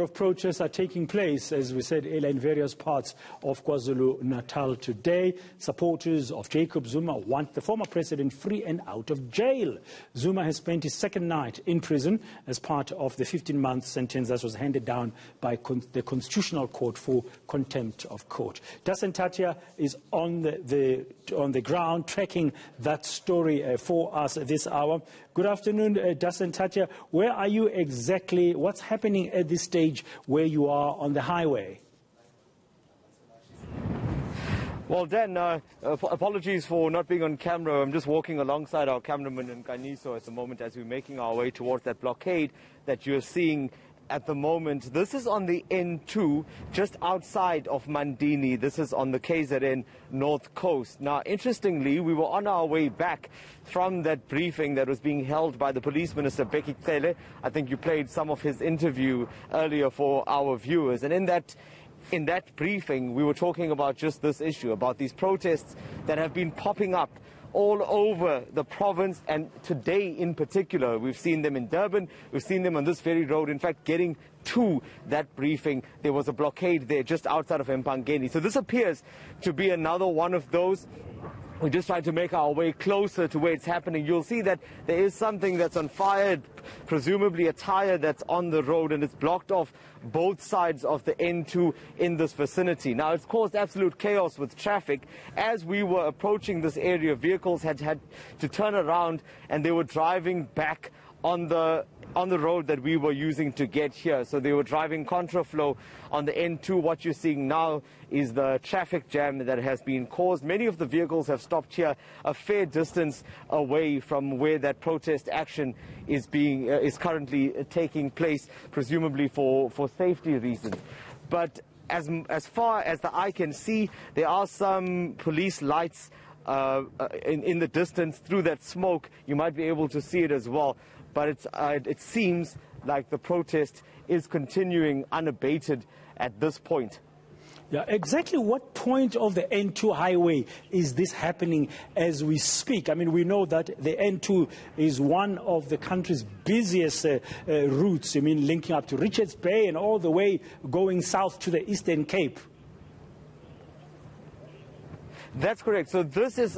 of protests are taking place, as we said earlier, in various parts of KwaZulu-Natal today. Supporters of Jacob Zuma want the former president free and out of jail. Zuma has spent his second night in prison as part of the 15-month sentence that was handed down by the Constitutional Court for contempt of court. Dasen Tatia is on the ground tracking that story for us this hour. Good afternoon, Dasen Tatia. Where are you exactly? What's happening at this stage where you are on the highway? Well, Dan, apologies for not being on camera. I'm just walking alongside our cameraman in Kaniso at the moment as we're making our way towards that blockade that you're seeing at the moment. This is on the N2, just outside of Mandini. This is on the KZN North Coast. Now, interestingly, we were on our way back from that briefing that was being held by the Police Minister, Becky Cele. I think you played some of his interview earlier for our viewers. And in that briefing, we were talking about just this issue, about these protests that have been popping up all over the province, and today in particular. We've seen them in Durban, we've seen them on this very road. In fact, getting to that briefing, there was a blockade there just outside of Mpangeni. So this appears to be another one of those. We're just trying to make our way closer to where it's happening. You'll see that there is something that's on fire, presumably a tire that's on the road, and it's blocked off both sides of the N2 in this vicinity. Now, it's caused absolute chaos with traffic. As we were approaching this area, vehicles had to turn around, and they were driving back on the road that we were using to get here. So they were driving contraflow on the N2. What you're seeing now is the traffic jam that has been caused. Many of the vehicles have stopped here a fair distance away from where that protest action is currently taking place, presumably for safety reasons. But as far as the eye can see, there are some police lights in the distance. Through that smoke, you might be able to see it as well. But it seems like the protest is continuing unabated at this point. Yeah, exactly what point of the N2 highway is this happening as we speak? I mean, we know that the N2 is one of the country's busiest routes, I mean, linking up to Richards Bay and all the way going south to the Eastern Cape. That's correct. So this is,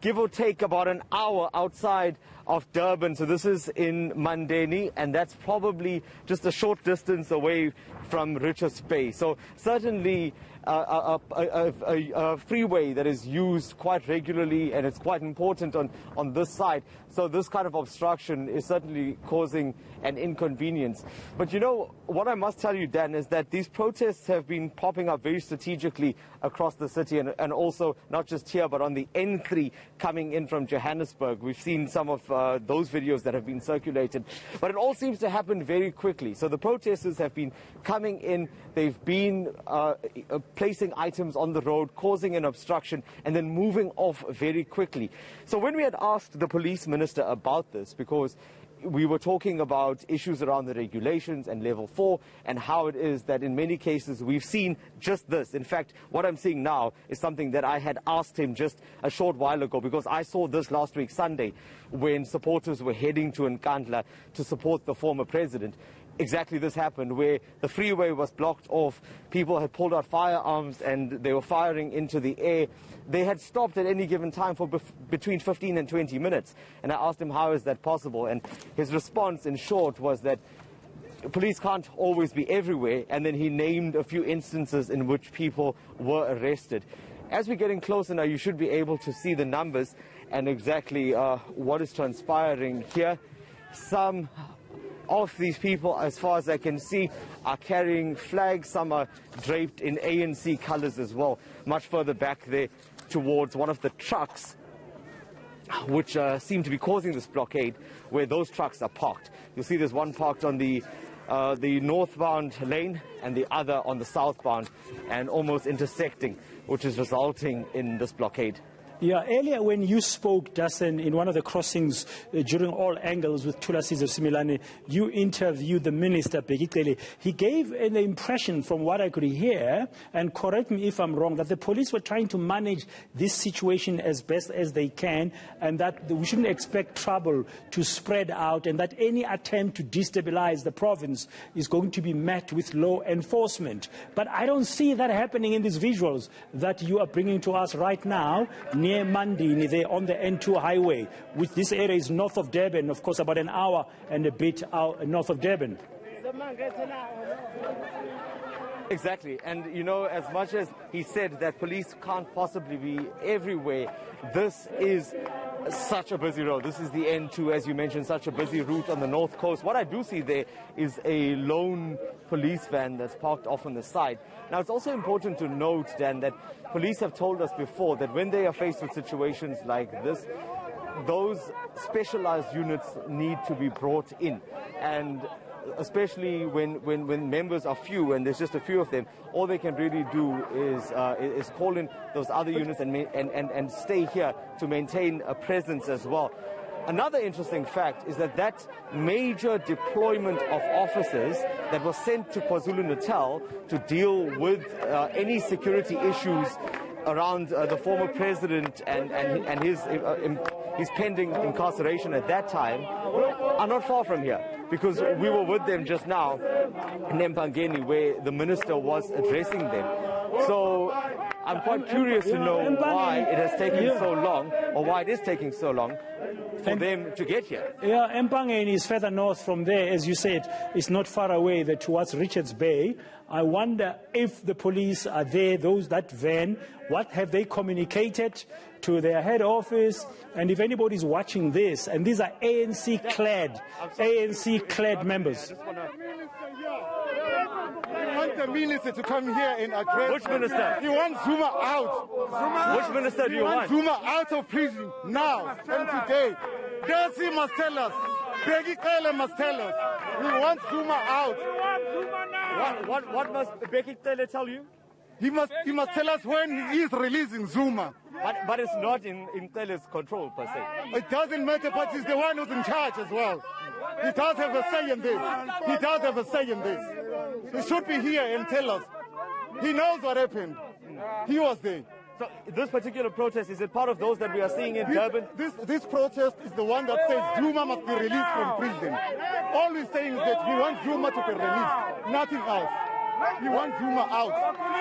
give or take, about an hour outside of Durban. So this is in Mandeni, and that's probably just a short distance away from Richards Bay. So certainly a freeway that is used quite regularly, and it's quite important on this side. So this kind of obstruction is certainly causing an inconvenience. But you know, what I must tell you, Dan, is that these protests have been popping up very strategically across the city, and also not just here, but on the N3 coming in from Johannesburg. We've seen some of those videos that have been circulated. But it all seems to happen very quickly. So the protesters have been coming in, they've been placing items on the road, causing an obstruction, and then moving off very quickly. So when we had asked the police minister about this, because we were talking about issues around the regulations and level 4 and how it is that in many cases we've seen just this. In fact, what I'm seeing now is something that I had asked him just a short while ago, because I saw this last week Sunday when supporters were heading to Nkandla to support the former president. Exactly this happened, where the freeway was blocked off, people had pulled out firearms and they were firing into the air. They had stopped at any given time for between 15 and 20 minutes. And I asked him, how is that possible? And his response, in short, was that police can't always be everywhere. And then he named a few instances in which people were arrested. As we're getting closer now, you should be able to see the numbers and exactly what is transpiring here. Some of these people, as far as I can see, are carrying flags. Some are draped in ANC colors as well. Much further back there towards one of the trucks which seem to be causing this blockade, where those trucks are parked. You'll see there's one parked on the northbound lane and the other on the southbound, and almost intersecting, which is resulting in this blockade. Yeah, earlier when you spoke, Dasen, in one of the crossings during all angles with Thulasizwe Similane, you interviewed the minister, Bekitele. He gave an impression, from what I could hear, and correct me if I'm wrong, that the police were trying to manage this situation as best as they can, and that we shouldn't expect trouble to spread out, and that any attempt to destabilize the province is going to be met with law enforcement. But I don't see that happening in these visuals that you are bringing to us right now, near Mandini, there on the N2 highway, which this area is north of Durban, of course about an hour and a bit north of Durban. Exactly, and you know, as much as he said that police can't possibly be everywhere, this is such a busy road. This is the N2, as you mentioned, such a busy route on the north coast. What I do see there is a lone police van that's parked off on the side. Now, it's also important to note, Dan, that police have told us before that when they are faced with situations like this, those specialized units need to be brought in. And especially when members are few and there's just a few of them, all they can really do is call in those other units and stay here to maintain a presence as well. Another interesting fact is that major deployment of officers that was sent to KwaZulu-Natal to deal with any security issues around the former president and his pending incarceration at that time are not far from here, because we were with them just now in Mpangeni, where the minister was addressing them. So I'm quite curious to know why it has taken so long, or why it is taking so long for them to get here. Yeah, Mpangeni is further north from there, as you said. It's not far away, towards Richards Bay. I wonder if the police are there, that van, what have they communicated to their head office? And if anybody's watching this, and these are ANC-clad members. We want the minister to come here and address. Which minister? You want Zuma out. Which minister do you want? Zuma out of prison now and today. Delsi must tell us. Begi Kele must tell us. We want Zuma out. What must Begi Kele tell you? He must tell us when he is releasing Zuma. But it's not in Kele's control per se. It doesn't matter, but he's the one who's in charge as well. He does have a say in this. He does have a say in this. He should be here and tell us. He knows what happened. He was there. So this particular protest, is it part of those that we are seeing in Durban? This protest is the one that says Zuma must be released from prison. All we're saying is that we want Zuma to be released, nothing else. We want Zuma out.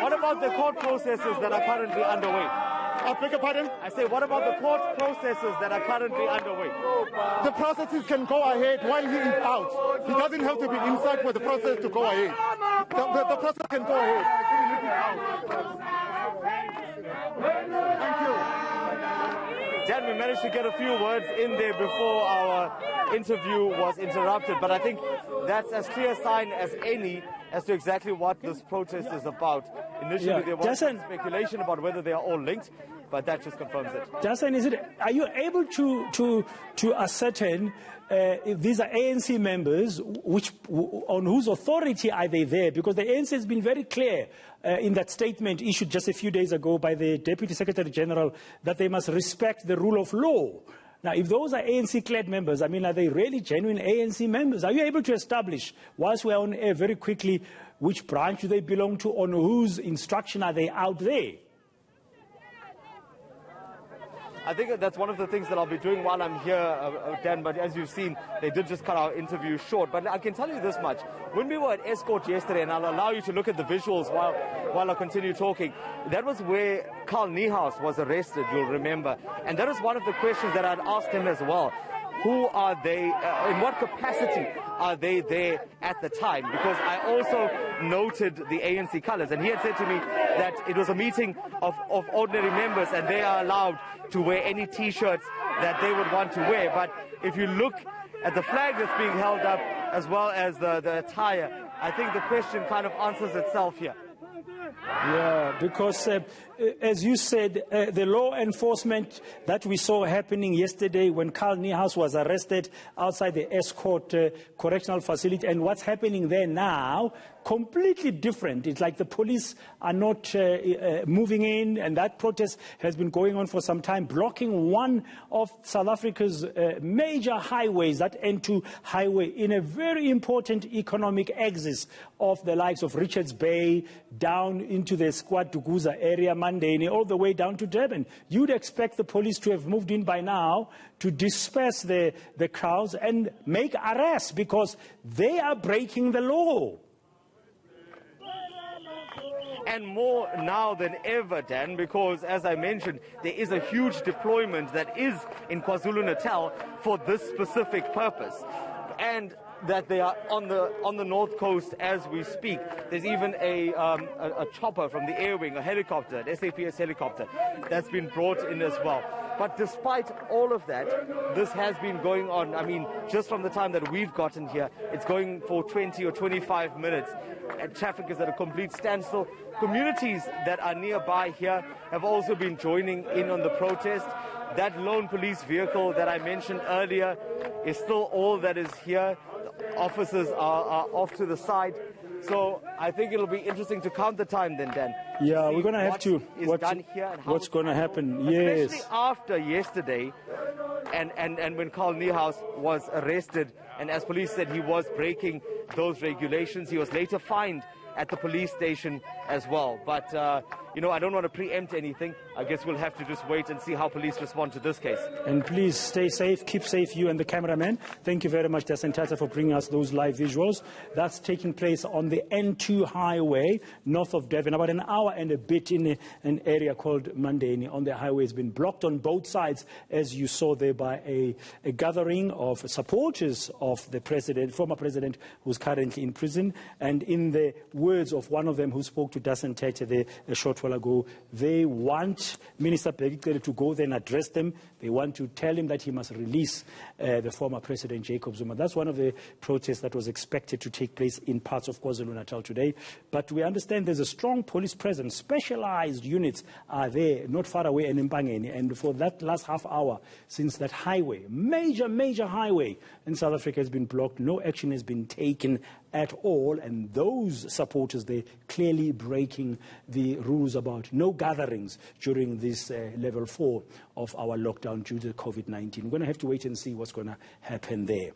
What about the court processes that are currently underway? I beg your pardon? I say, what about the court processes that are currently underway? The processes can go ahead while he is out. He doesn't have to be inside for the process to go ahead. The process can go ahead. Thank you. Dan, we managed to get a few words in there before our interview was interrupted, but I think that's as clear a sign as any as to exactly what this protest is about. Initially, there was some speculation about whether they are all linked, but that just confirms it. Dasen, are you able to ascertain if these are ANC members, on whose authority are they there? Because the ANC has been very clear in that statement issued just a few days ago by the Deputy Secretary General that they must respect the rule of law. Now, if those are ANC-clad members, I mean, are they really genuine ANC members? Are you able to establish, whilst we're on air very quickly, which branch do they belong to, on whose instruction are they out there? I think that's one of the things that I'll be doing while I'm here, Dan, but as you've seen, they did just cut our interview short. But I can tell you this much. When we were at Escort yesterday, and I'll allow you to look at the visuals while I continue talking, that was where Carl Niehaus was arrested, you'll remember. And that was one of the questions that I'd asked him as well. Who are they, in what capacity are they there at the time? Because I also noted the ANC colors, and he had said to me that it was a meeting of ordinary members and they are allowed to wear any T-shirts that they would want to wear. But if you look at the flag that's being held up as well as the attire, I think the question kind of answers itself here. Yeah, because as you said, the law enforcement that we saw happening yesterday when Carl Niehaus was arrested outside the Escort correctional facility, and what's happening there now, completely different. It's like the police are not moving in, and that protest has been going on for some time, blocking one of South Africa's major highways, that N2 highway, in a very important economic axis of the likes of Richards Bay, down into the Skwaduguza area, Mandeni, all the way down to Durban. You'd expect the police to have moved in by now to disperse the crowds and make arrests, because they are breaking the law. And more now than ever, Dan, because, as I mentioned, there is a huge deployment that is in KwaZulu-Natal for this specific purpose. And that they are on the north coast as we speak. There's even a chopper from the air wing, a helicopter, an SAPS helicopter, that's been brought in as well. But despite all of that, this has been going on. I mean, just from the time that we've gotten here, it's going for 20 or 25 minutes. And traffic is at a complete standstill. Communities that are nearby here have also been joining in on the protest. That lone police vehicle that I mentioned earlier is still all that is here. The officers are off to the side. So I think it'll be interesting to count the time then, Dan. Yeah, we're going to have to. What's going to happen? Yes. Especially after yesterday and when Carl Niehaus was arrested, and as police said, he was breaking those regulations. He was later fined at the police station as well. But, you know, I don't want to preempt anything. I guess we'll have to just wait and see how police respond to this case. And please stay safe, keep safe, you and the cameraman. Thank you very much, Dasentata, for bringing us those live visuals. That's taking place on the N2 highway, north of Durban, about an hour and a bit in an area called Mandeni. On the highway has been blocked on both sides, as you saw there, by a gathering of supporters of the president, former president, who's currently in prison. And in the words of one of them who spoke to Dasentata there a short while ago, they want Minister Bheki to go there and address them. They want to tell him that he must release the former President Jacob Zuma. That's one of the protests that was expected to take place in parts of KwaZulu-Natal today. But we understand there's a strong police presence. Specialized units are there, not far away in Mpangeni. And for that last half hour, since that highway, major highway in South Africa has been blocked, no action has been taken at all, and those supporters, they clearly breaking the rules about no gatherings during this level 4 of our lockdown due to COVID-19. We're going to have to wait and see what's going to happen there.